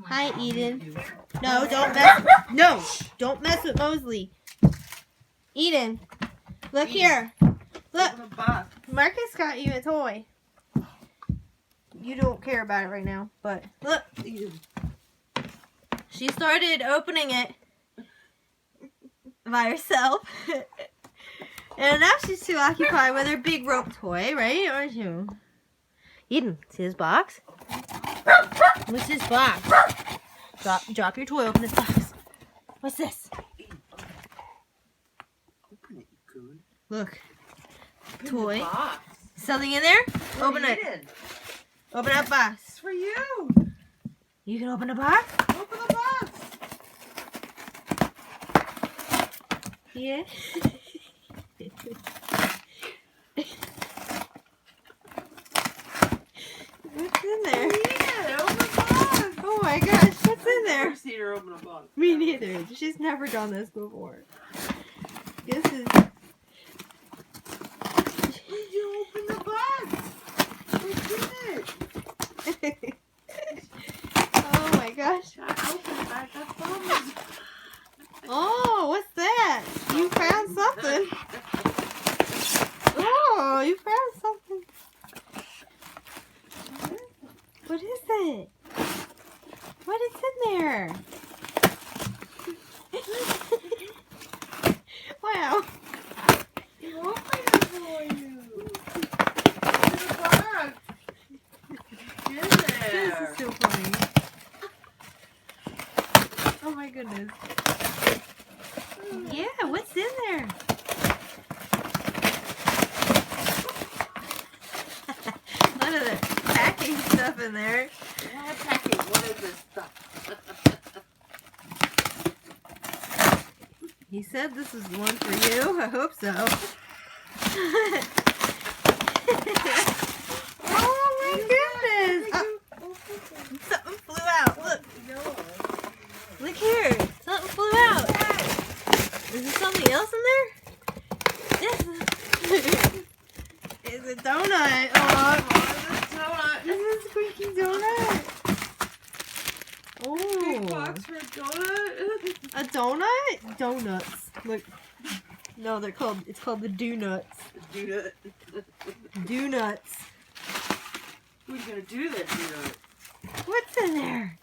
Hi, Eden. No, don't mess. No, don't mess with Mosley. Eden, look here. Look, Marcus got you a toy. You don't care about it right now, but look. She started opening it by herself. And now she's too occupied with her big rope toy, right? Aren't you? Eden, see this box? What's this box? Drop your toy, open this box. What's this? Open it, you coon. Look. Open Toy. the box. Something in there? Open it. Eden. Open that box. It's for you. You can open the box? Open the box. Yeah. What's in there? Yeah, open the box. Oh my gosh, what's in I've there? never seen her open a box. Me neither. She's never done this before. This is... Did you open the box? What's in it? Oh my gosh. I opened it. I got thumbs. Oh, what's that? You found something. Oh, you found something. What is it? What is in there? Wow. You opened it for you. Open the box. What's in This there? is so funny. Oh my goodness. Yeah, what's in there? None of the packing stuff in there. What packing? What is this stuff? He said this is one for you. I hope so. Oh my goodness. Something flew out. Look. Look here. Something flew out. Is there something else in there? This is a donut. Oh, this is a squeaky donut. Big Oh. box for a donut? A donut? Donuts. Look. No, it's called the do-nuts. Donut. Do-nuts. What are you gonna do with that donut? What's in there?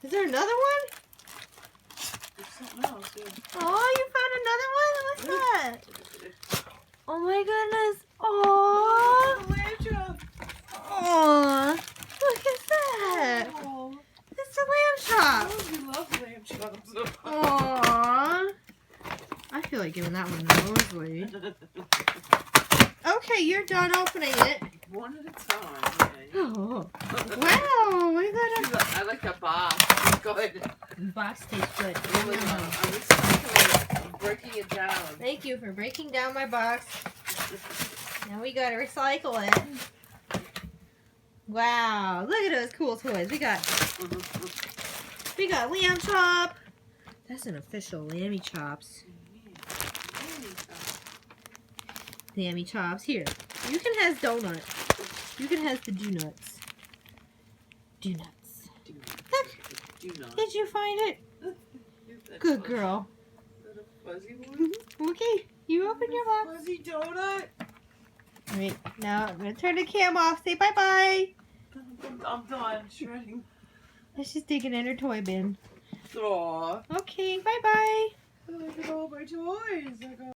Is there another one? There's something else. Yeah. Oh, you found another one? What's that? Oh my goodness. Oh. The lamb chop. Oh. Look at that. Oh, It's a lamb chop. you love lamb chops. Aww. I feel like giving that one to Mosley. Okay, you're done opening it. One at a time. Okay. Oh. Wow. We got I like that box. It's good. a box tastes good. I was recycling it, breaking it down. Thank you for breaking down my box. Now we gotta recycle it. Wow. Look at those cool toys. We got lamb chop. That's an official lammy chops. Lammy chops. Here. You can have donut. You can have the do-nuts. Do-nuts. Look. Did you find it? Good girl. Is that a fuzzy one? Okay. You open your box. Fuzzy donut? Alright. Now I'm going to turn the cam off. Say bye-bye. I'm done shredding. Let's just dig it in her toy bin. Aww. Okay. Bye-bye.